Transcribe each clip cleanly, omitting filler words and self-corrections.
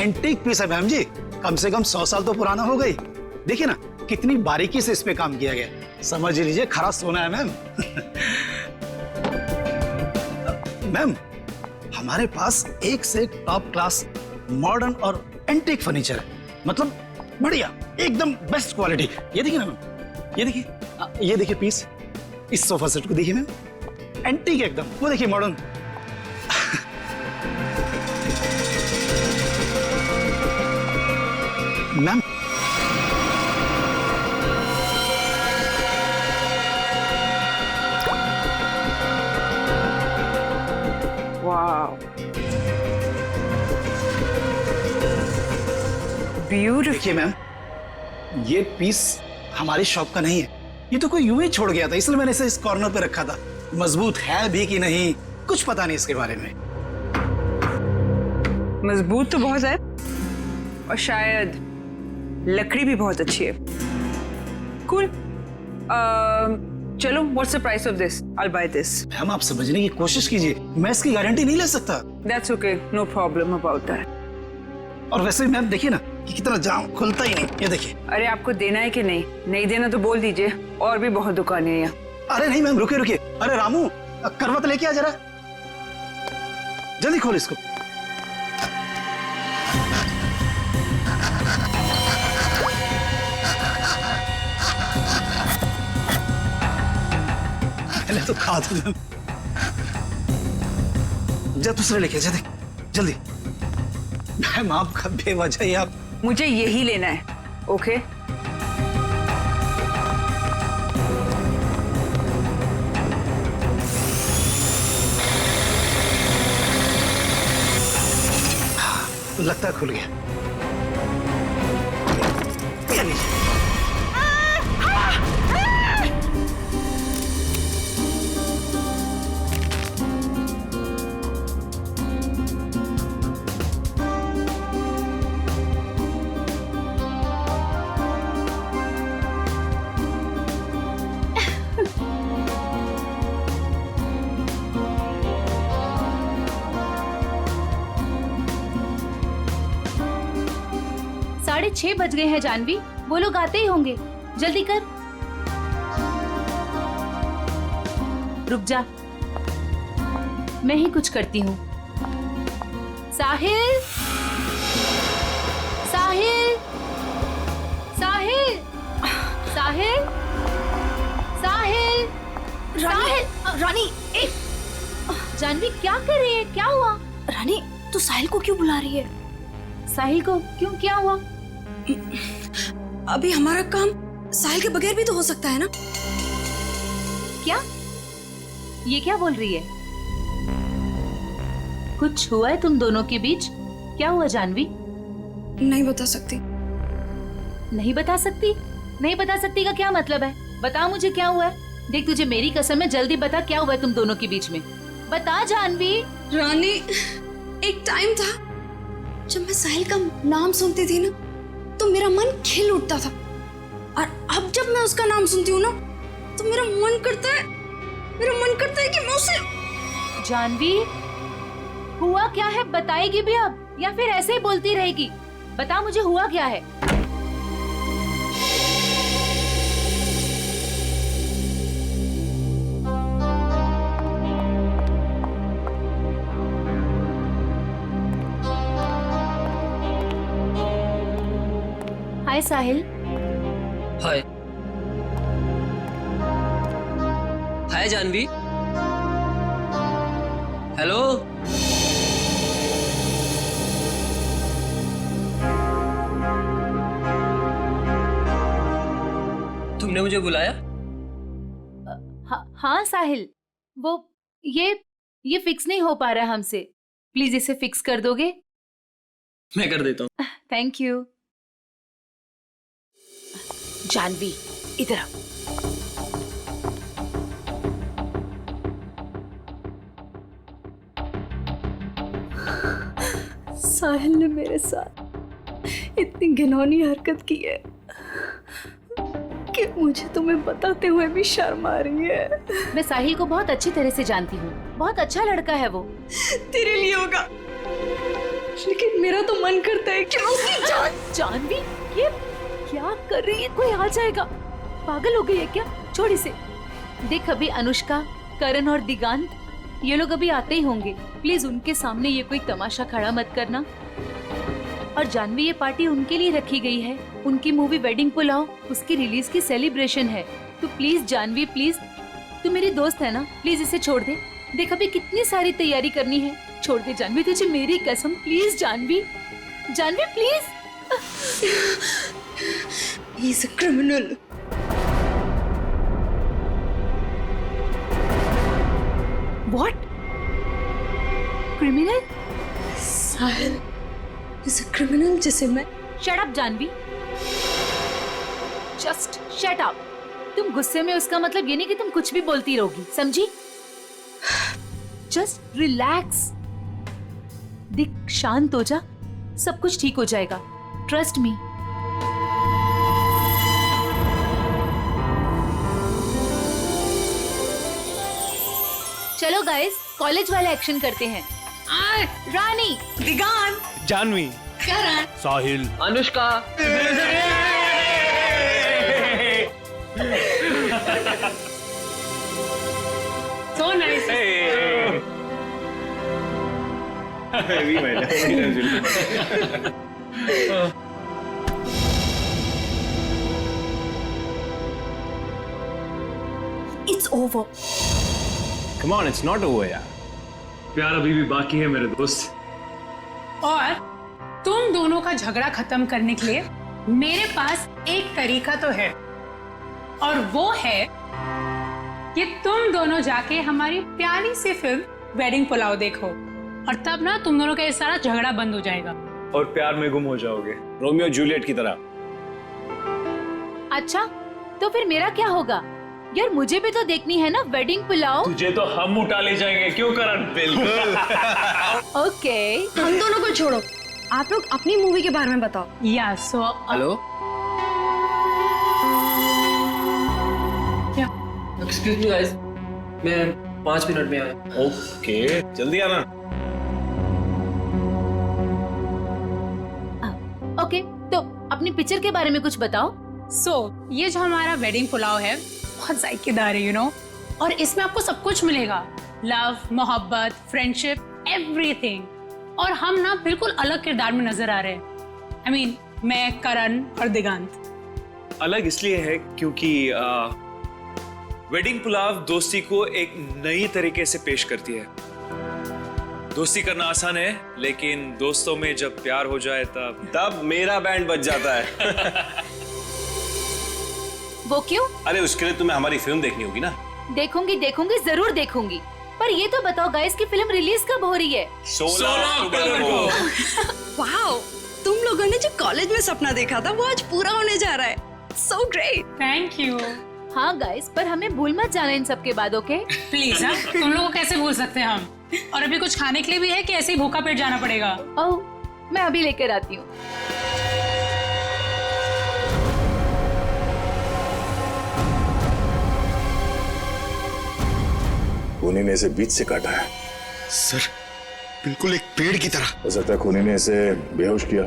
Antique piece है ma'am जी, कम से कम 100 साल तो पुराना हो गई। देखिए ना कितनी बारीकी से इस पे काम किया गया, समझ लीजिए खरा सोना है मैम। मैम हमारे पास एक से एक टॉप क्लास मॉडर्न और एंटीक फर्नीचर है, मतलब बढ़िया एकदम बेस्ट क्वालिटी। ये देखिए ना मैम, ये देखिए पीस, इस सोफा सेट को देखिए मैम, एंटीक एकदम, वो देखिए मॉडर्न। मैम वाव, ब्यूटीफुल। देखिए मैम, ये पीस हमारी शॉप का नहीं है, ये तो कोई यूं ही छोड़ गया था, इसलिए मैंने इसे इस कॉर्नर पे रखा था। मजबूत है भी कि नहीं कुछ पता नहीं इसके बारे में। मजबूत तो बहुत है और शायद लकड़ी भी बहुत अच्छी है। कूल। चलो, what's the price of this? I buy this. Ma'am आप समझने की कोशिश कीजिए, मैं इसकी गारंटी नहीं ले सकता। That's okay, no problem about that. और वैसे मैम देखिए ना कि कितना जाम खुलता ही नहीं, ये देखिए। अरे आपको देना है कि नहीं? नहीं देना तो बोल दीजिए, और भी बहुत दुकानें हैं यहाँ। अरे नहीं मैम, रुकिए रुकिए, अरे रामू करवत लेके आ जरा, जल्दी खोल इसको। पहले तो खा दो मैम, जा दूसरे लेके जा, देख जल्दी। मैम आपका बेवजह ही आप। मुझे यही लेना है, ओके? लगता है खुल गया। ये लीजिए। साढ़े 6 बज गए हैं जानवी, वो लोग आते ही होंगे, जल्दी कर। रुक जा, मैं ही कुछ करती हूँ। साहिल, साहिल, साहिल, साहिल, साहिल, साहिल। रानी, एक जानवी क्या कर रही है? क्या हुआ? रानी, तू साहिल को क्यों बुला रही है? साहिल को क्यों? क्या हुआ? अभी हमारा काम साहिल के बगैर भी तो हो सकता है ना? क्या? ये क्या बोल रही है? कुछ हुआ है तुम दोनों के बीच? क्या हुआ जानवी? नहीं बता सकती। नहीं बता सकती? नहीं बता सकती का क्या मतलब है? बता मुझे क्या हुआ है। देख तुझे मेरी कसम है, जल्दी बता क्या हुआ है तुम दोनों के बीच में। बता जानवी। रानी, एक टाइम था जब मैं साहिल का नाम सुनती थी ना तो मेरा मन खिल उठता था, और अब जब मैं उसका नाम सुनती हूँ ना तो मेरा मन करता है कि मैं उसे। जानवी, हुआ क्या है? बताएगी भी अब या फिर ऐसे ही बोलती रहेगी? बता मुझे हुआ क्या है। हाय साहिल। हाय। हाय जानवी। हेलो। तुमने मुझे बुलाया? हाँ साहिल, वो ये फिक्स नहीं हो पा रहा हमसे, प्लीज इसे फिक्स कर दोगे? मैं कर देता हूँ। Thank you. जानवी, इधर आ। साहिल ने मेरे साथ इतनी घिनौनी हरकत की है कि मुझे तुम्हें बताते हुए भी शर्म आ रही है। मैं साहिल को बहुत अच्छी तरह से जानती हूँ, बहुत अच्छा लड़का है वो। तेरे लिए होगा, लेकिन मेरा तो मन करता है कि मैं उसकी जान। जानवी, ये क्या कर रही है? कोई आ जाएगा। पागल हो गई है क्या? छोड़ इसे। देख, अभी अनुष्का, करण और दिगांत ये लोग अभी आते ही होंगे। प्लीज उनके सामने ये कोई तमाशा खड़ा मत करना। और जानवी, ये पार्टी उनके लिए रखी गई है। उनकी मूवी वेडिंग पुलाव, उसकी रिलीज की सेलिब्रेशन है। तो प्लीज जानवी, प्लीज, तू मेरी दोस्त है ना, प्लीज इसे छोड़ दे। देख, अभी कितनी सारी तैयारी करनी है। छोड़ दे जानवी, तुझे मेरी कसम। Please Janvi, Janvi please. He is a criminal. What? Criminal? Sahil is a criminal जिसे मैं। Shut up, Janvi. Just shut up. तुम गुस्से में, उसका मतलब ये नहीं कि तुम कुछ भी बोलती रहोगी, समझी? Just relax. दिख, शांत हो जा, सब कुछ ठीक हो जाएगा। Trust me. चलो गाइस, कॉलेज वाला एक्शन करते हैं। रानी, दिगान, जानवी, करण, साहिल, Anushka. so nice. it's over. come on, it's not over यार। प्यार अभी भी बाकी है मेरे दोस्त। और तुम दोनों का झगड़ा खत्म करने के लिए मेरे पास एक तरीका तो है, और वो है कि तुम दोनों जाके हमारी प्यारी सी फिल्म वेडिंग पुलाव देखो, और तब ना तुम दोनों का ये सारा झगड़ा बंद हो जाएगा। और प्यार में गुम हो जाओगे, रोमियो जूलियट की तरह। अच्छा, तो फिर मेरा क्या होगा? यार, मुझे भी तो देखनी है ना वेडिंग पुलाव। तुझे तो हम उठा ले जाएंगे, क्यों करण? बिल्कुल। ओके। हम दोनों को छोड़ो, आप लोग अपनी मूवी के बारे में बताओ। या so hello, excuse me guys, मैं 5 मिनट में आया। ओके, जल्दी आना। ओके, तो अपनी पिक्चर के बारे में कुछ बताओ। ये जो हमारा वेडिंग पुलाव है बहुत जायकेदार है, यू नो, और इसमें आपको सब कुछ मिलेगा। लव, मोहब्बत, फ्रेंडशिप, एवरीथिंग। और हम ना बिल्कुल अलग किरदार में नजर आ रहे हैं। I mean, मैं, करण और दिगांत। अलग इसलिए है क्योंकि वेडिंग पुलाव दोस्ती को एक नई तरीके से पेश करती है। दोस्ती करना आसान है, लेकिन दोस्तों में जब प्यार हो जाए तब मेरा बैंड बज जाता है। वो क्यों? अरे उसके लिए तुम्हें हमारी फिल्म देखनी होगी ना। देखूंगी, जरूर देखूंगी। पर ये तो बताओ गाइस कि फिल्म रिलीज कब हो रही है? 16 अक्टूबर को। वाओ, तुम लोगों ने जो कॉलेज में सपना देखा था वो आज पूरा होने जा रहा है। So great. Thank you. हाँ गाइस, पर हमें भूल मत जाना इन सब के बाद, ओके? प्लीज, हाँ, तुम लोगों को कैसे भूल सकते हैं हम? और अभी कुछ खाने के लिए भी है कि ऐसे ही भूखा पेट जाना पड़ेगा? ओह, मैं अभी लेकर आती हूँ। खूनी ने इसे बीच से काटा है। सर, बिल्कुल एक पेड़ की तरह। हो सकता है खूनी ने इसे बेहोश किया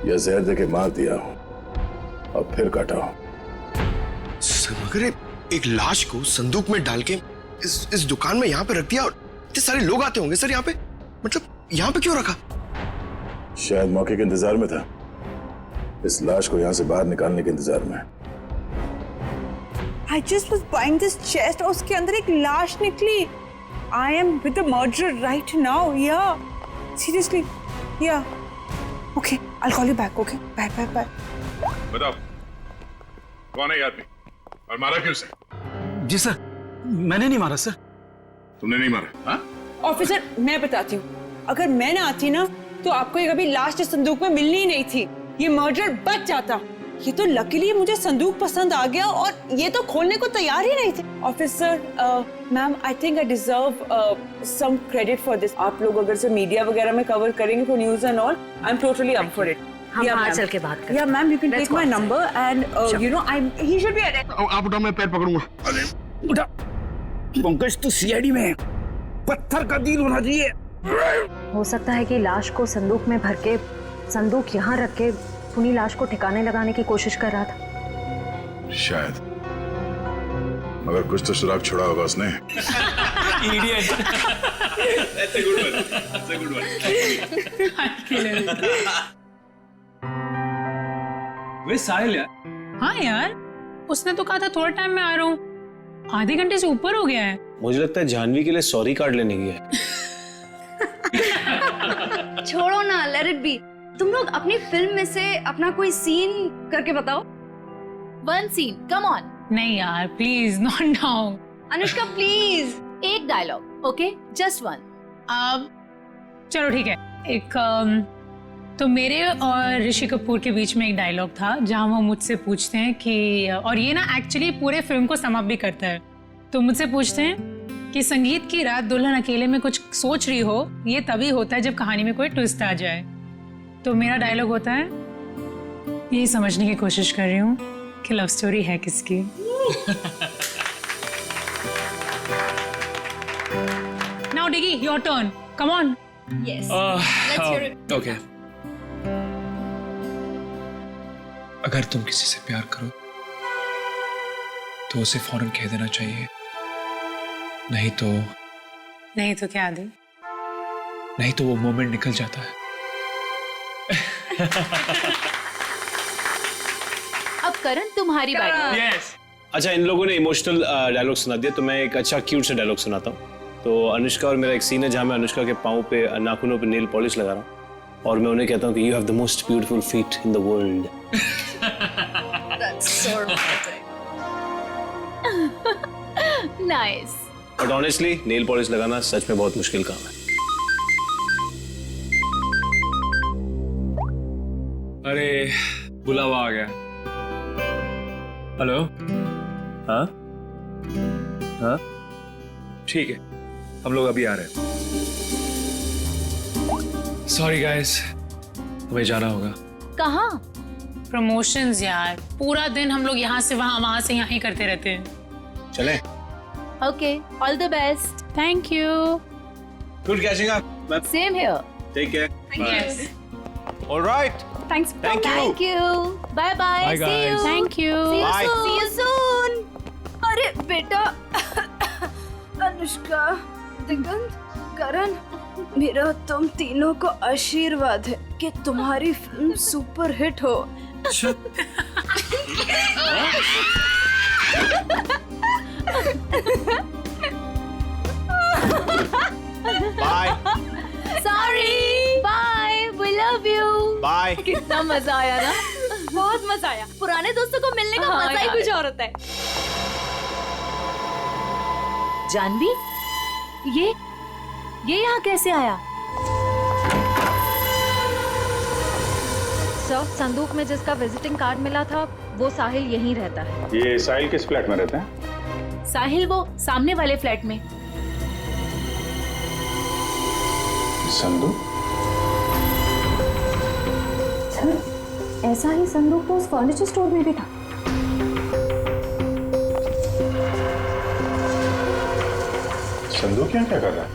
या जहर देके मार दिया हो और फिर काटा हो। सर, मगर एक लाश को संदूक में डाल के इस दुकान में यहाँ पे रख दिया, और इतने सारे लोग आते होंगे सर यहाँ पे, मतलब यहाँ पे क्यों रखा? शायद मौके के इंतजार में था, इस लाश को यहाँ से बाहर निकालने के इंतजार में। I just was buying this chest और उसके अंदर एक लाश निकली। I am with the murderer right now. Yeah, seriously. Yeah. Okay, I'll call you back. Okay, bye, bye, bye. बताओ, कौन है ये आदमी और मारा क्यों उसे? जी सर, मैंने नहीं मारा सर। तुमने नहीं मारा? हाँ? ऑफिसर, मैं बताती हूँ। अगर मैं ना आती ना, तो आपको ये कभी लाश इस संदूक में मिलनी ही नहीं थी। ये मर्डर बच जाता। ये तो लकीली मुझे संदूक पसंद आ गया, और ये तो खोलने को तैयार ही नहीं थे। Officer, ma'am, I think I deserve some credit for this. आप लोग अगर से मीडिया वगैरह में कवर करेंगे for news and all, I am totally up for it. हम बाहर चल के बात करें। या ma'am, you can take my number and you know I he should be arrested. आप उठाओ, मैं पैर पकड़ूंगा। अरे उठा। पंकज तो सीआईडी में है, पत्थर का दिल होना चाहिए। हो सकता है कि लाश को संदूक में भर के संदूक यहाँ रख के खूनी लाश को ठिकाने लगाने की कोशिश कर रहा था। शायद, मगर कुछ तो सुराग छोड़ा होगा उसने। वे साहिल यार। हाँ यार, उसने तो कहा था थोड़ा टाइम में आ रहा हूँ, आधे घंटे से ऊपर हो गया है। मुझे लगता है जानवी के लिए सॉरी कार्ड लेने गया है। छोड़ो ना, लेट इट बी। तुम लोग अपनी फिल्म में से अपना कोई सीन करके बताओ। One scene, come on. नहीं यार please, not now. Anushka please. एक डायलॉग, ओके, जस्ट वन। अब चलो ठीक है, एक तो मेरे और ऋषि कपूर के बीच में एक डायलॉग था जहां वो मुझसे पूछते हैं कि, और ये ना एक्चुअली पूरे फिल्म को सम अप भी करता है, तो मुझसे पूछते हैं कि संगीत की रात दुल्हन अकेले में कुछ सोच रही हो, ये तभी होता है जब कहानी में कोई ट्विस्ट आ जाए। तो मेरा डायलॉग होता है, यही समझने की कोशिश कर रही हूँ कि लव स्टोरी है किसकी। Now Diggy, your turn, come on. Yes, let's hear it. Okay, अगर तुम किसी से प्यार करो तो उसे फौरन कह देना चाहिए, नहीं तो क्या दे? नहीं तो वो मोमेंट निकल जाता है। अब करण तुम्हारी बारी। यस। अच्छा, इन लोगों ने इमोशनल डायलॉग सुना दिया, तो मैं एक अच्छा क्यूट सा डायलॉग सुनाता हूँ। तो अनुष्का और मेरा एक सीन है जहाँ मैं अनुष्का के पाँव पे, नाखूनों पे नेल पॉलिश लगा रहा हूँ और मैं उन्हें कहता हूँ कि you have the most beautiful feet in the world. That's so romantic. Nice. But honestly nail polish लगाना सच में बहुत मुश्किल काम है। अरे बुलावा आ गया। हेलो। हाँ हाँ ठीक है, हम लोग अभी आ रहे हैं। सॉरी गाइस, हमें जाना होगा। कहाँ? प्रमोशंस यार, पूरा दिन हम लोग यहाँ से वहाँ से यहाँ ही करते रहते हैं। चलें? Okay, all the best. Thank you. Good catching up. Same here. Take care. Yes. Alright. Thanks. Thank you. Thank you. Bye bye. Bye, See you. guys. Thank you. Bye. See you soon. अरे बेटा, अनुष्का, दिगंत, करण, मेरा तुम तीनों को आशीर्वाद है कि तुम्हारी फिल्म सुपर हिट हो। Bye Sorry. Bye. We love you. Bye. कितना मजा आया ना? बहुत मजा आया। पुराने दोस्तों को मिलने का हाँ मजा ही यार। कुछ और होता है। जानवी, ये यहाँ कैसे आया? सर, संदूक में जिसका विजिटिंग कार्ड मिला था वो साहिल यहीं रहता है। ये साहिल किस फ्लैट में रहते हैं? साहिल वो सामने वाले फ्लैट में। संदूक? सर, ऐसा ही संदूक तो उस फर्नीचर स्टोर में भी था। संदूक यहाँ क्या कर रहा है?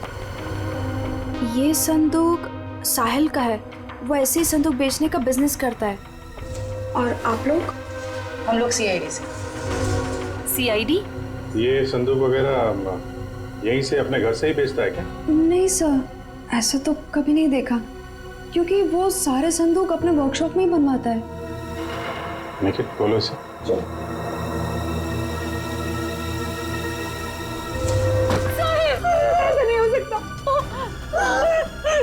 ये संदूक साहिल का है। वो ऐसे ही संदूक बेचने का बिजनेस करता है। और आप लोग? हम लोग CID से। CID? ये संदूक वगैरह यहीं से अपने घर से ही बेचता है क्या? नहीं सर, ऐसा तो कभी नहीं देखा, क्योंकि वो सारे संदूक अपने वर्कशॉप में ही बनवाता है। मेक इट, बोलो इसे। ऐसा नहीं हो सकता।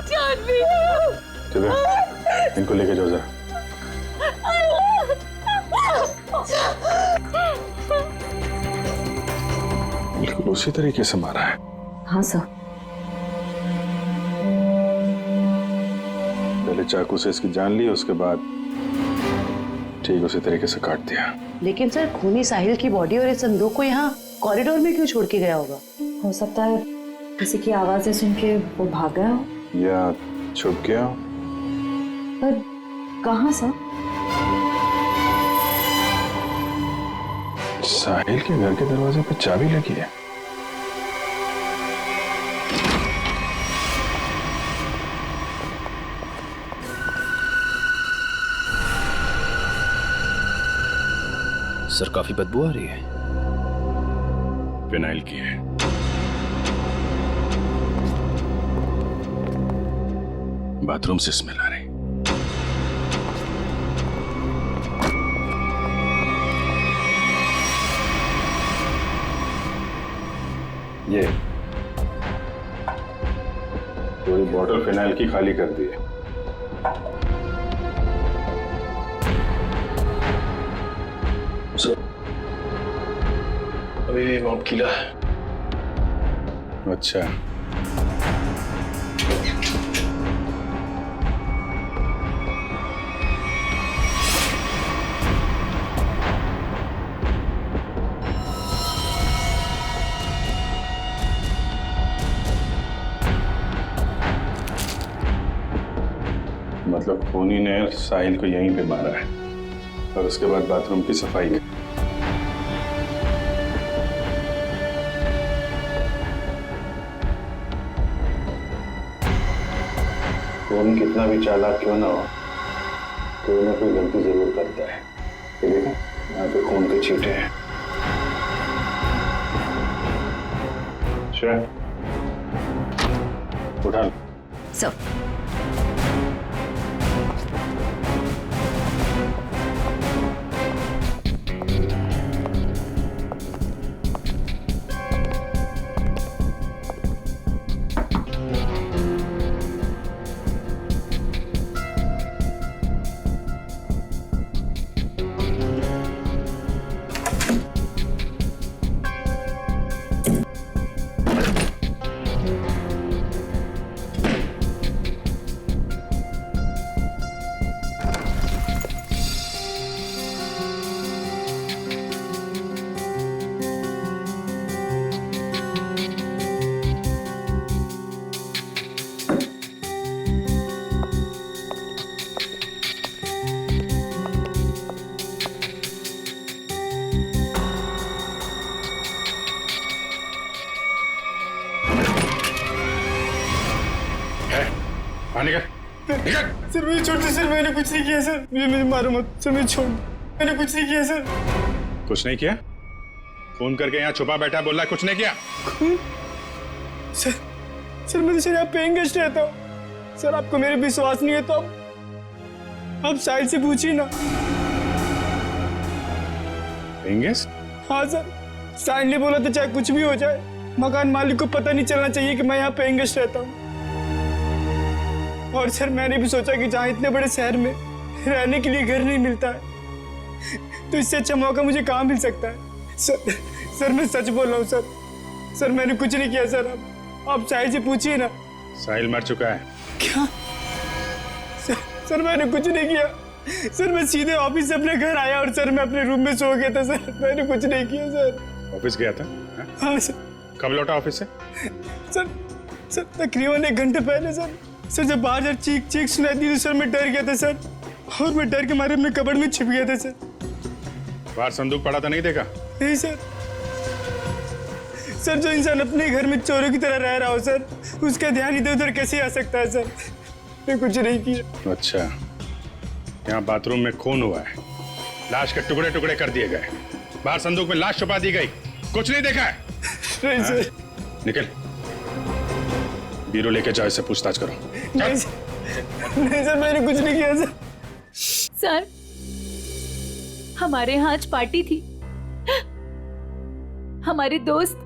जानवी, चलो इनको लेके जाओ जरा। बिल्कुल उसी तरीके से मारा है। हाँ सर। पहले चाकू से इसकी जान ली, उसके बाद ठीक उसी तरीके से काट दिया। लेकिन सर, खूनी साहिल की बॉडी और इस संदूक को यहाँ कॉरिडोर में क्यों छोड़ के गया होगा? हो सकता है किसी की आवाजें सुन के वो भाग गया हो, या छुप गया हो। पर कहाँ सर? साहिल के घर के दरवाजे पर चाबी लगी है। सर काफी बदबू आ रही है। फिनाइल की है। बाथरूम से स्मेल आ रही। ये पूरी बॉटल फिनाइल की खाली कर दी है। अभी माउथ गीला है। अच्छा, मतलब खूनी ने साहिल को यहीं पे मारा है और उसके बाद बाथरूम की सफाई की। खून कितना भी चालाक क्यों ना हो, कोई ना कोई गलती जरूर करता है। ये देखो, यहाँ पे खून के छींटे हैं। श्रेया, उठा लो। सर सर मुझे छोड़ दो सर, मैंने कुछ नहीं किया सर, मुझे मारो मत सर, मुझे छोड़, मैंने कुछ नहीं किया सर। कुछ नहीं किया? फोन करके यहाँ छुपा बैठा बोल रहा कुछ नहीं किया? सर मैं तो सर यहाँ पेइंग गेस्ट रहता हूँ सर, आपको मेरे विश्वास नहीं है तो आप साहिल से पूछिए ना। Paying guest? हाँ सर, साहिल ने बोला था चाहे कुछ भी हो जाए मकान मालिक को पता नहीं चलना चाहिए कि मैं यहाँ पेइंग गेस्ट रहता हूँ। और सर मैंने भी सोचा कि जहाँ इतने बड़े शहर में रहने के लिए घर नहीं मिलता है तो इससे अच्छा मौका मुझे कहाँ मिल सकता है। सर मैं सच बोल रहा हूँ सर मैंने कुछ नहीं किया सर, आप साहिल से पूछिए ना। साहिल मर चुका है। क्या? सर मैंने कुछ नहीं किया सर, मैं सीधे ऑफिस से अपने घर आया और सर मैं अपने रूम में सो गया था सर, मैंने कुछ नहीं किया सर। ऑफिस गया था? हाँ सर। कब लौटा ऑफिस से? सर तकरीबन 1 घंटे पहले सर जब बाहर जब चीख सुनाई दी तो सर मैं डर गया था सर, और मैं डर के मारे अपने कबर्ड में छिप गया था सर। बाहर संदूक पड़ा था, नहीं देखा? नहीं सर जो इंसान अपने घर में चोरों की तरह रह रहा हो सर, उसका ध्यान इधर उधर कैसे आ सकता है सर, मैं कुछ नहीं किया। अच्छा, यहाँ बाथरूम में खून हुआ है, लाश के टुकड़े टुकड़े कर दिए गए, बाहर संदूक में लाश छुपा दी गई, कुछ नहीं देखा है? नहीं सर। निकल, बीरो लेके जाओ, इससे पूछताछ करो। नहीं सर मैंने कुछ नहीं किया सर। सर हमारे यहाँ आज पार्टी थी, हमारे दोस्त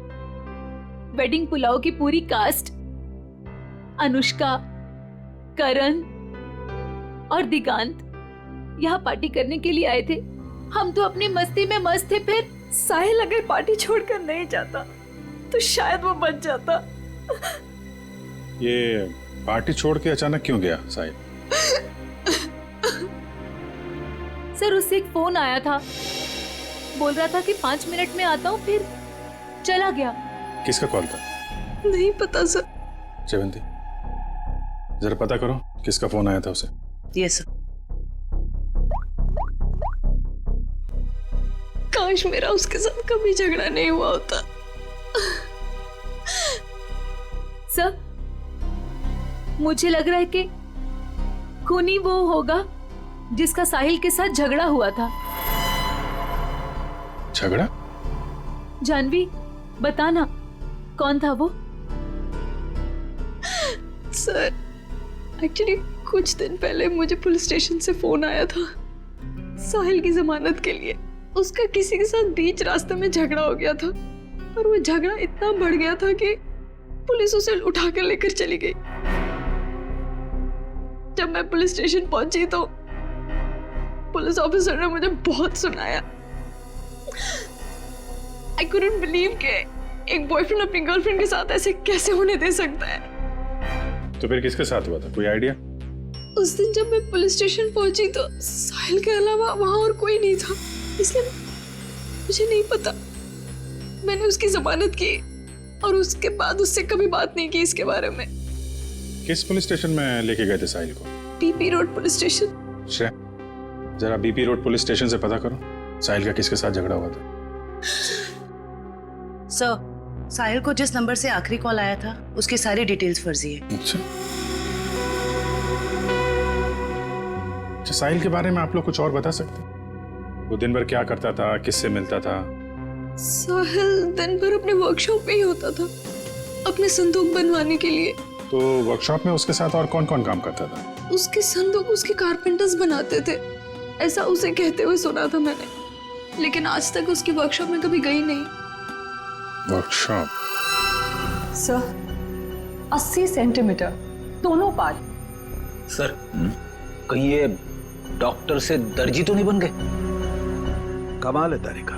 वेडिंग पुलाव की पूरी कास्ट अनुष्का, करण और दिगांत यहाँ पार्टी करने के लिए आए थे। हम तो अपनी मस्ती में मस्त थे, फिर साहिल अगर पार्टी छोड़कर नहीं जाता तो शायद वो बच जाता। ये पार्टी छोड़ के अचानक क्यों गया साहिल? सर उससे एक फोन आया था, बोल रहा था कि 5 मिनट में आता हूँ, फिर चला गया। किसका कॉल था? नहीं पता सर। जयवंती जरा पता करो किसका फोन आया था उसे। Yes sir. काश मेरा उसके साथ कभी झगड़ा नहीं हुआ होता। सर मुझे लग रहा है कि खूनी वो होगा जिसका साहिल के साथ झगड़ा हुआ था। झगड़ा? जानवी बता ना, कौन था वो? सर, एक्चुअली कुछ दिन पहले मुझे पुलिस स्टेशन से फोन आया था साहिल की जमानत के लिए। उसका किसी के साथ बीच रास्ते में झगड़ा हो गया था और वो झगड़ा इतना बढ़ गया था कि पुलिस उसे उठा कर लेकर चली गई। जब मैं पुलिस स्टेशन पहुंची तो पुलिस ऑफिसर ने मुझे बहुत सुनाया। आई कुडंट बिलीव कि एक बॉयफ्रेंड अपनी गर्लफ्रेंड के साथ ऐसे कैसे होने दे सकता है। तो फिर किसके साथ हुआ था, कोई आइडिया? उस दिन जब मैं पुलिस स्टेशन पहुंची तो साहिल के अलावा वहां और कोई नहीं था, इसलिए मुझे नहीं पता। मैंने उसकी जमानत की और उसके बाद उससे कभी बात नहीं की इसके बारे में। किस पुलिस स्टेशन में लेके गए थे साहिल को? BP road police station. Shreya, जरा बीपी रोड पुलिस स्टेशन से पता करो साहिल का किसके साथ झगड़ा हुआ था। सर, साहिल को जिस नंबर से आखिरी कॉल आया था उसकी सारी डिटेल्स फर्जी है। अच्छा, साहिल के बारे में आप लोग कुछ और बता सकते हैं? वो दिन भर क्या करता था, किससे मिलता था? साहिल दिन भर अपने वर्कशॉप में ही होता था अपने संदूक बनवाने के लिए। तो वर्कशॉप में उसके साथ और कौन कौन काम करता था? उसके संदूक उसके कारपेंटर्स बनाते थे, ऐसा उसे कहते हुए सुना था मैंने, लेकिन आज तक उसकी वर्कशॉप में कभी गई नहीं। वर्कशॉप? सर 80 सेंटीमीटर दोनों पार्ट। सर, कहीं ये डॉक्टर से दर्जी तो नहीं बन गए? कमाल है तारिका,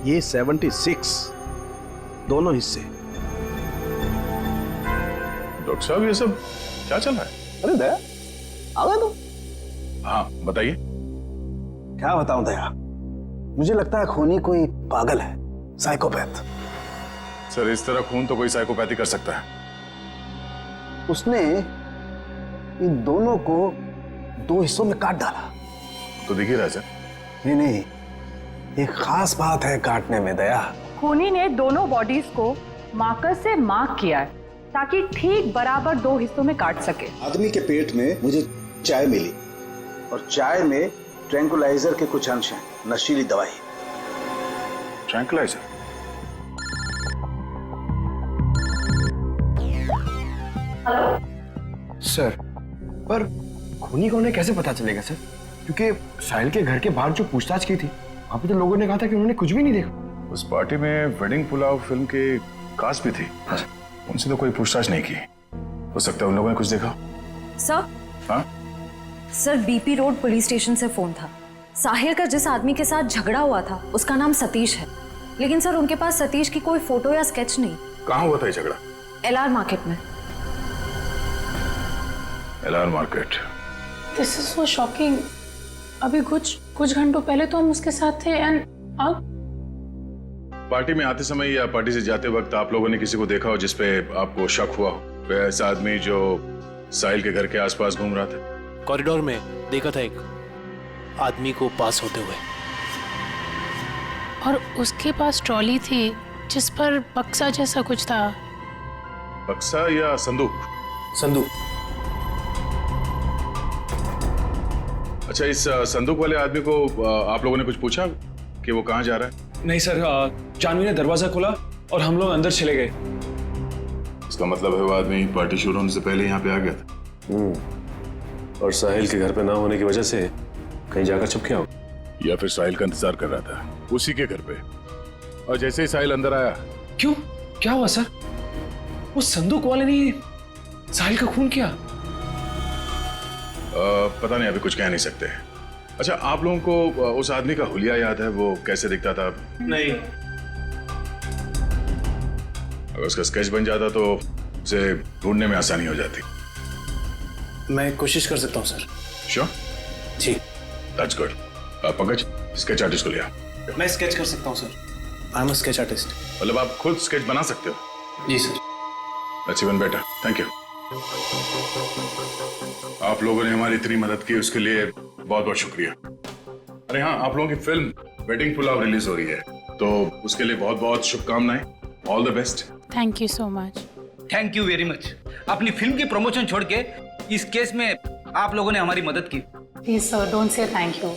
ये 76 दोनों हिस्से। डॉक्टर साहब, ये सब क्या चल रहा है? अरे दया, आ गए तुम? हाँ बताइए। क्या बताऊं दया, मुझे लगता है खूनी कोई पागल है, साइकोपैथ। सर, इस तरह खून तो कोई साइकोपैथी कर सकता है। उसने इन दोनों को 2 हिस्सों में काट डाला। तो दिख ही रहा है सर। नहीं नहीं, एक खास बात है काटने में दया। खूनी ने दोनों बॉडीज को मार्कर से मार्क किया है ताकि ठीक बराबर 2 हिस्सों में काट सके। आदमी के पेट में मुझे चाय मिली और चाय में ट्रैंकुलाइजर के कुछ अंश हैं, नशीली दवाई। ट्रैंकुलाइजर? सर, पर खूनी कौन है कैसे पता चलेगा सर? क्योंकि साहिल के घर के बाहर जो पूछताछ की थी वहां पे तो लोगों ने कहा था कि उन्होंने कुछ भी नहीं देखा। उस पार्टी में वेडिंग पुलाव फिल्म के कास्ट भी थी, उनसे तो कोई पूछताछ नहीं की। हो सकता है उन लोगों ने कुछ देखा। सर? हाँ sir, BP road police station से फोन था। साहिल का जिस आदमी के साथ झगड़ा हुआ था उसका नाम सतीश है, लेकिन सर उनके पास सतीश की कोई फोटो या स्केच नहीं। कहाँ हुआ था ये झगड़ा? LR मार्केट में। LR market? This is so shocking. अभी कुछ घंटों पहले तो हम उसके साथ थे एंड अब पार्टी में आते समय या पार्टी से जाते वक्त आप लोगों ने किसी को देखा हो जिसपे आपको शक हुआ हो? वह ऐसा आदमी जो साहिल के घर के आसपास घूम रहा था? कॉरिडोर में देखा था एक आदमी को पास होते हुए, और उसके पास ट्रॉली थी जिस पर बक्सा जैसा कुछ था। बक्सा या संदूक? संदूक। अच्छा, इस संदूक वाले आदमी को आप लोगों ने कुछ पूछा कि वो कहाँ जा रहा है? नहीं सर, जानवी ने दरवाजा खोला और हम लोग अंदर चले गए। इसका मतलब है वो आदमी पार्टी शुरू होने से पहले यहाँ पे आ गया था। और साहिल के घर पे ना होने की वजह से कहीं जाकर छुप गया हो, या फिर साहिल का इंतजार कर रहा था उसी के घर पे, और जैसे ही साहिल अंदर आया। क्यों, क्या हुआ सर? वो संदूक वाले ने साहिल का खून किया? पता नहीं, अभी कुछ कह नहीं सकते। अच्छा, आप लोगों को उस आदमी का हुलिया याद है? वो कैसे दिखता था? नहीं। अगर उसका स्केच बन जाता तो उसे ढूंढने में आसानी हो जाती। मैं कोशिश कर सकता हूँ सर। श्योर? जी। That's good. Pankaj, sketch artist को लिया। मैं स्केच कर सकता हूँ sir, I am a sketch artist. मतलब आप खुद स्केच बना सकते हो? जी sir. That's even better, thank you. आप लोगों ने हमारी इतनी मदद की उसके लिए बहुत बहुत शुक्रिया। अरे हाँ, आप लोगों की फिल्म वेडिंग पुलाव रिलीज हो रही है, तो उसके लिए बहुत बहुत शुभकामनाएं। All the best. Thank you so much. Thank you very much. अपनी फिल्म की प्रमोशन छोड़ के इस केस में आप लोगों ने हमारी मदद की। Please sir, don't say thank you.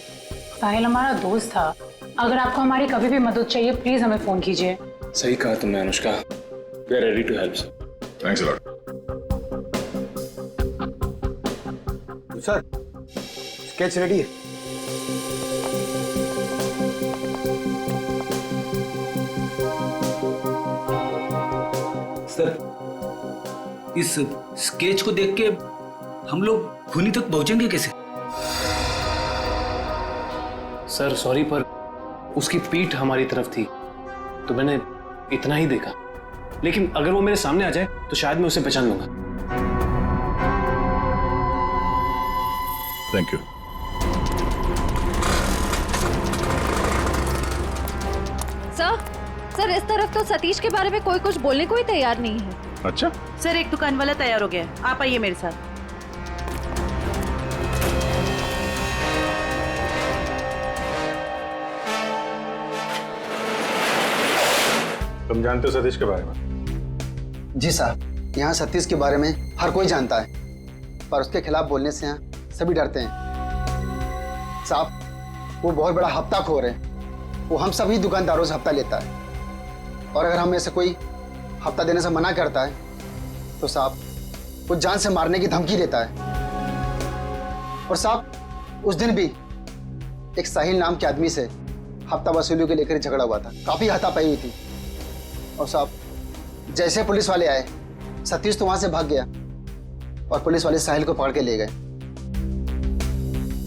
Sahil हमारा दोस्त था, अगर आपको हमारी कभी भी मदद चाहिए प्लीज हमें फोन कीजिए। सही कहा तुमने Anushka, we are ready to help sir. Thanks a lot. Sir sketch ready है। सर इस स्केच को देख के हम लोग खूनी तक पहुंचेंगे कैसे? सर सॉरी, पर उसकी पीठ हमारी तरफ थी तो मैंने इतना ही देखा, लेकिन अगर वो मेरे सामने आ जाए तो शायद मैं उसे पहचान लूंगा। Thank you. सर इस तरफ तो सतीश के बारे में कोई कुछ बोलने को ही तैयार नहीं है। अच्छा, सर एक दुकान वाला तैयार हो गया है, आप आइए मेरे साथ। तुम जानते हो सतीश के बारे में? जी साहब, यहाँ सतीश के बारे में हर कोई जानता है, पर उसके खिलाफ बोलने से यहाँ सभी डरते हैं। साहब वो बहुत बड़ा हफ्ताखोर है, वो हम सभी दुकानदारों से हफ्ता लेता है, और अगर हमें से कोई हफ्ता देने से मना करता है तो साहब वो जान से मारने की धमकी देता है। और साहब उस दिन भी एक साहिल नाम के आदमी से हफ्ता वसूली को लेकर झगड़ा हुआ था, काफी हाथापाई हुई थी। और साहब जैसे पुलिस वाले आए, सतीश तो वहां से भाग गया और पुलिस वाले साहिल को पकड़ के ले गए।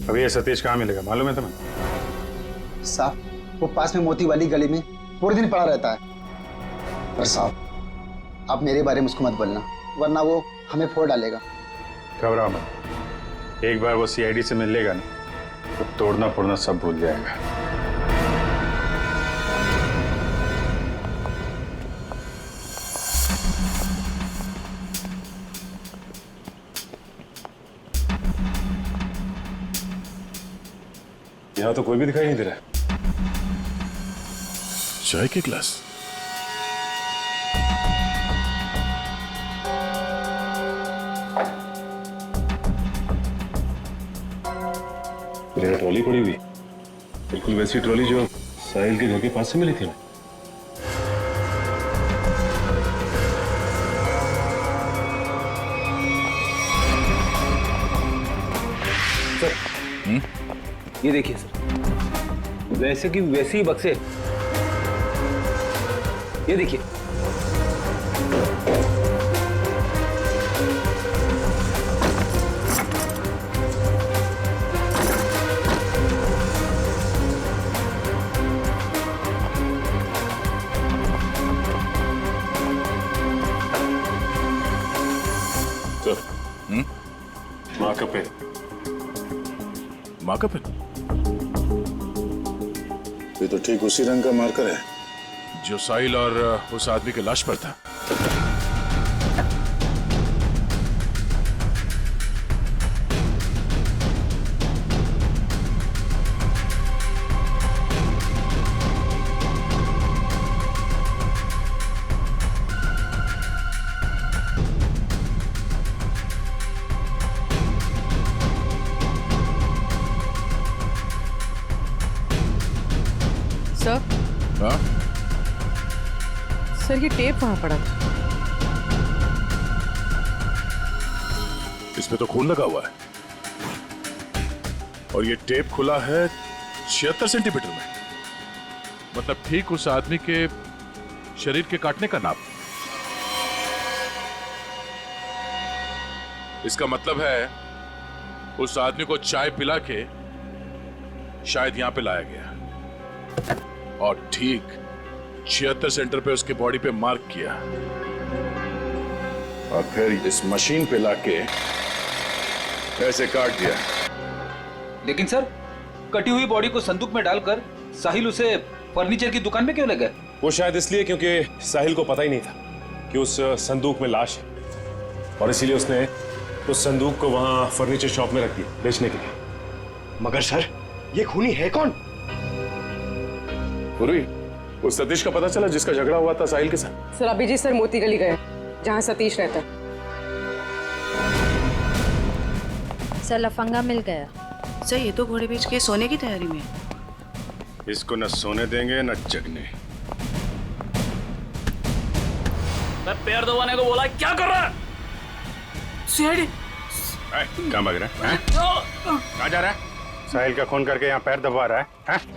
अभी ये सतीश कहाँ मिलेगा मालूम है तुम्हें? साहब वो पास में मोती वाली गली में पूरे दिन पड़ा रहता है। पर साहब आप मेरे बारे में उसको मत बोलना, वरना वो हमें फोड़ डालेगा। घबराओ मत, एक बार वो सीआईडी से मिल लेगा ना तो तोड़ना फोड़ना सब भूल जाएगा। यहाँ तो कोई भी दिखाई नहीं दे रहा है। चाय के ग्लास। मेरा ट्रॉली पड़ी हुई, बिल्कुल वैसी ट्रॉली जो साहिल के घर के पास से मिली थी। सर ये देखिए सर, वैसे की वैसी ही बक्से, ये देखिए। मार्कअप है, मार्कअप है। ये तो ठीक उसी रंग का मार्कर है जो साहिल और उस आदमी के लाश पर था। सर हाँ? सर ये टेप वहां पड़ा था। इसमें तो खून लगा हुआ है और ये टेप खुला है 76 सेंटीमीटर में, मतलब ठीक उस आदमी के शरीर के काटने का नाप। इसका मतलब है उस आदमी को चाय पिला के शायद यहां पे लाया गया और ठीक 76 सेंटर पे उसके बॉडी पे मार्क किया और फिर इस मशीन पे लाके ऐसे काट दिया। लेकिन सर कटी हुई बॉडी को संदूक में डालकर साहिल उसे फर्नीचर की दुकान में क्यों ले गए? वो शायद इसलिए क्योंकि साहिल को पता ही नहीं था कि उस संदूक में लाश है, और इसीलिए उसने उस संदूक को वहां फर्नीचर शॉप में रख दिया बेचने के लिए। मगर सर ये खूनी है कौन? पूरी उस सतीश का पता चला जिसका झगड़ा हुआ था साहिल के साथ? सर अभी जी सर मोती गली गए जहाँ सतीश रहता है। सर लफंगा मिल गया। सर ये तो घोड़े बेच के सोने की तैयारी में है। इसको न सोने देंगे न जगने। मैं पैर दबाने को बोला, क्या कर रहा है? सीआईडी। कहाँ भाग रहा है? कहाँ जा रहा है? साहिल का खून करके यहाँ पैर दबा रहा है?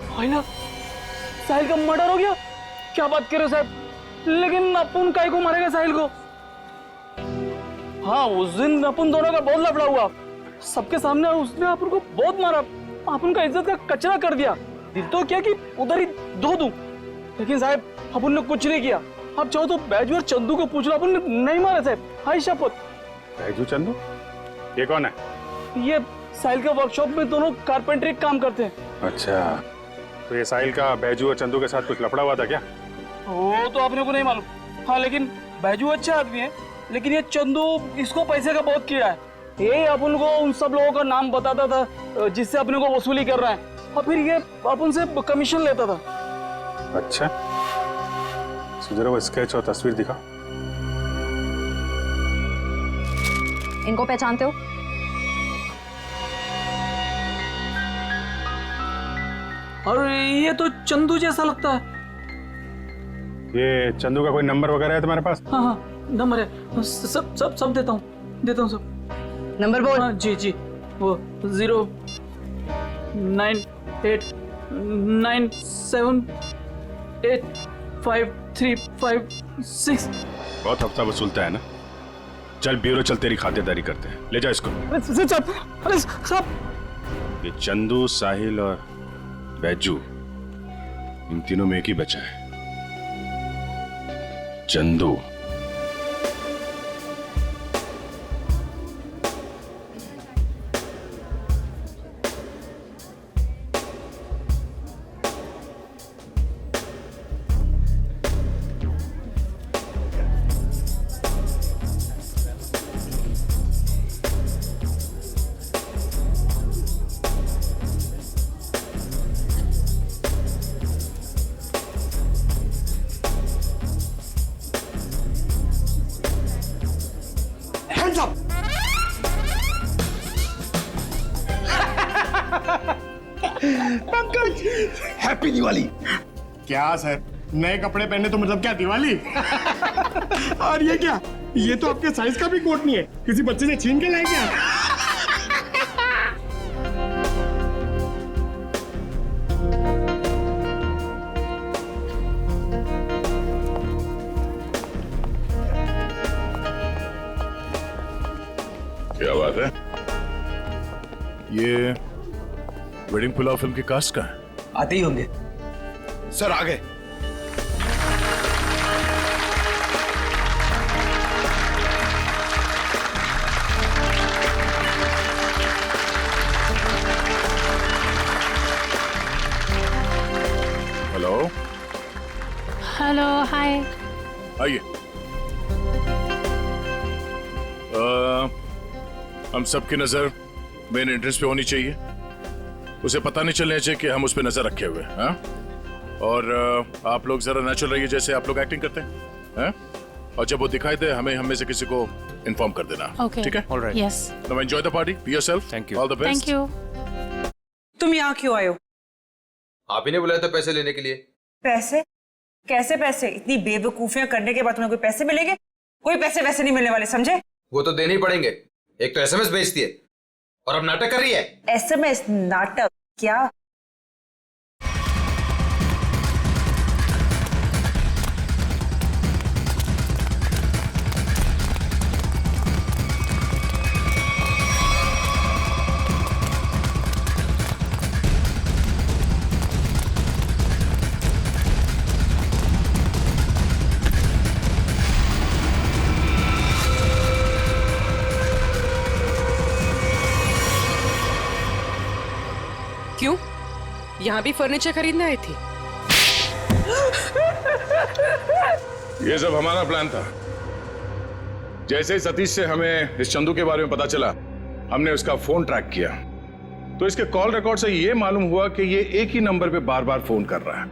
भाईला, साहिल का मर्डर हो गया? क्या बात कर रहे हो साहब? लेकिन अपन काहे को मारेगा साहिल को? हाँ, उस दिन अपन दोनों का बहुत लफड़ा हुआ, सबके सामने उसने अपन को बहुत मारा, अपन का इज्जत का कचरा कर दिया। दिल तो क्या कि उधर ही धो दूं, लेकिन साहब अपन ने कुछ नहीं किया। आप चाहो तो बैजू और चंदू को पूछ लो, अपन ने नहीं मारा साहब, हाय शपथ। बैजू चंदू? ये कौन है? ये साहिल का वर्कशॉप में दोनों कारपेंटरी काम करते हैं। अच्छा, तो ये साहिल का बैजू और चंदू के साथ कुछ लफड़ा हुआ था क्या? वो तो आपने को नहीं मालूम। हाँ, लेकिन बैजू अच्छा आदमी है, लेकिन ये चंदू इसको पैसे का बहुत किया है। ये अपन को उन सब लोगों का नाम बताता था जिससे अपने को वसूली कर रहा है, और फिर ये अपन से कमीशन लेता था। अच्छा, जरा वो स्केच और तस्वीर दिखा। इनको पहचानते हो? और ये तो चंदू जैसा लगता है। ये चंदू का कोई नंबर वगैरह है तुम्हारे पास? हाँ हाँ, नंबर है, सब देता हूँ सब। नंबर बोल। हाँ जी जी, वो 09897853556। बहुत हफ्ता वसूलता है ना। चल ब्यूरो चल, तेरी खातिरदारी करते हैं। ले जा इसको। अरे साहब, ये चंदू, साहिल और बैजू, इन तीनों में एक ही बचा है, चंदू। हैप्पी दिवाली। क्या सर, नए कपड़े पहने तो मतलब क्या दिवाली? और ये क्या, ये तो आपके साइज का भी कोट नहीं है, किसी बच्चे से छीन के लाए क्या? क्या बात है? ये वेडिंग पुलाव फिल्म की कास्ट का है? आते ही होंगे सर। आ गए। हेलो। हेलो, हाय। आइए। हम सबकी नजर मेन एंट्रेंस पे होनी चाहिए। उसे पता नहीं चलना चाहिए कि हम उस पर नजर रखे हुए हैं। और आप लोग जरा नेचुरल रहिए, जैसे आप लोग एक्टिंग करते हैं। और जब वो दिखाई दे, हमें में से किसी को इन्फॉर्म कर देना। Okay. ठीक है? Alright. Yes, now enjoy the party, be yourself. Thank you. All the best. Thank you. तुम यहाँ क्यों आए हो? आप ही ने बुलाया था पैसे लेने के लिए। पैसे? कैसे पैसे? इतनी बेवकूफियां करने के बाद तुम्हें कोई पैसे मिलेंगे? कोई पैसे वैसे नहीं मिलने वाले, समझे? वो तो देने ही पड़ेंगे। एक तो एसएमएस भेजती है और अब नाटक कर रही है। एसएमएस नाटक? क्या? क्यों? यहाँ भी फर्नीचर खरीदने आई थी? ये सब हमारा प्लान था। जैसे ही सतीश से हमें इस चंदू के बारे में पता चला, हमने उसका फोन ट्रैक किया, तो इसके कॉल रिकॉर्ड से ये मालूम हुआ कि ये एक ही नंबर पे बार बार फोन कर रहा है।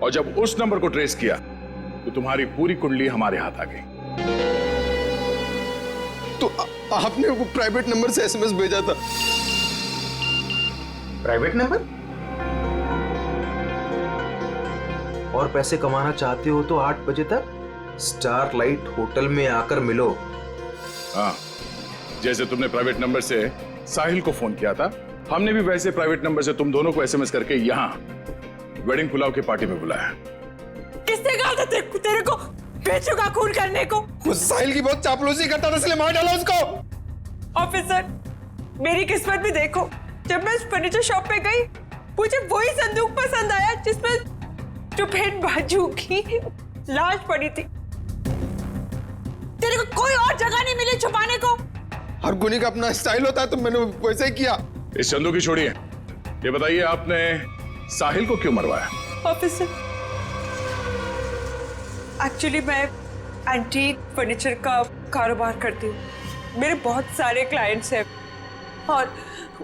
और जब उस नंबर को ट्रेस किया तो तुम्हारी पूरी कुंडली हमारे हाथ आ गई। तो आपने वो प्राइवेट नंबर से एसएमएस भेजा था? Private number? और पैसे कमाना चाहते हो तो 8 बजे तक स्टारलाइट होटल में आकर मिलो। हाँ, जैसे तुमने प्राइवेट नंबर से साहिल को फोन किया था, हमने भी वैसे प्राइवेट नंबर से तुम दोनों को एसएमएस करके यहाँ वेडिंग पुलाव की पार्टी में बुलाया। किसने कहा था तेरे को बेचू का खून करने को? वो साहिल की बहुत चापलूसी करता था, इसलिए मार डाला उसको। ऑफिसर, मेरी किस्मत भी देखो, जब मैं फर्नीचर शॉप पे गई मुझे वही संदूक पसंद आया जिसमें चुपेट बाजू की लाश पड़ी थी। तेरे को कोई और जगह नहीं मिली छुपाने को? हर गुनी का अपना स्टाइल होता है, तो मैंने वैसे ही किया। इस संदूक की छोड़िए, ये बताइए आपने साहिल को क्यों मरवाया? ऑफिसर, एक्चुअली मैं एंटीक फर्नीचर का कारोबार करती हूँ। मेरे बहुत सारे क्लाइंट्स हैं और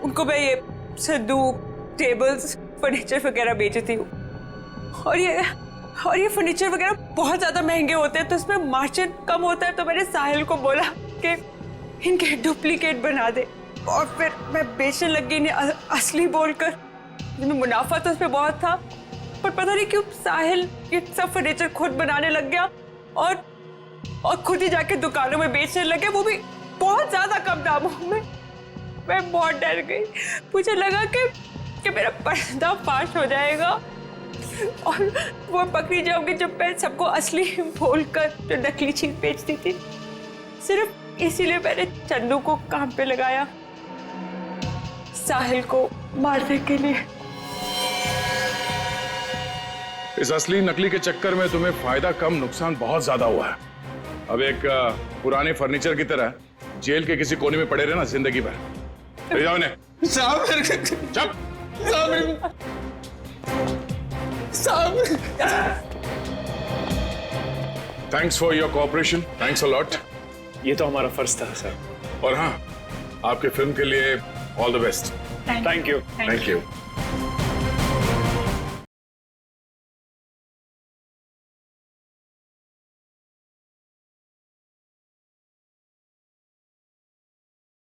उनको मैं ये संदूक, टेबल्स, फर्नीचर वगैरह बेचती हूँ। और ये फर्नीचर वगैरह बहुत ज़्यादा महंगे होते हैं, तो इसमें मार्जिन कम होता है। तो मैंने साहिल को बोला कि इनके डुप्लीकेट बना दे, और फिर मैं बेचने लगी इन्हें असली बोलकर। जिसमें मुनाफा तो उसमें बहुत था, पर पता नहीं क्यों साहिल ये सब फर्नीचर खुद बनाने लग गया और खुद ही जाके दुकानों में बेचने लगे, वो भी बहुत ज्यादा कम दामों में। मैं बहुत डर गई, मुझे लगा कि मेरा पर्दाफाश हो जाएगा और वो पकड़ी जाऊंगी जब मैं सबको असली बोलकर जो नकली चीज बेचती थी। सिर्फ इसीलिए मैंने चंदू को काम पे लगाया, साहिल को मारने के लिए। इस असली नकली के चक्कर में तुम्हें फायदा कम, नुकसान बहुत ज्यादा हुआ है। अब एक पुराने फर्नीचर की तरह जेल के किसी कोने में पड़े रहना जिंदगी भर। ले जाओ इन्हें। Thanks for your cooperation, thanks a lot. ये तो हमारा फर्ज था सर। और हाँ, आपके फिल्म के लिए all the best. Thank you. Thank you.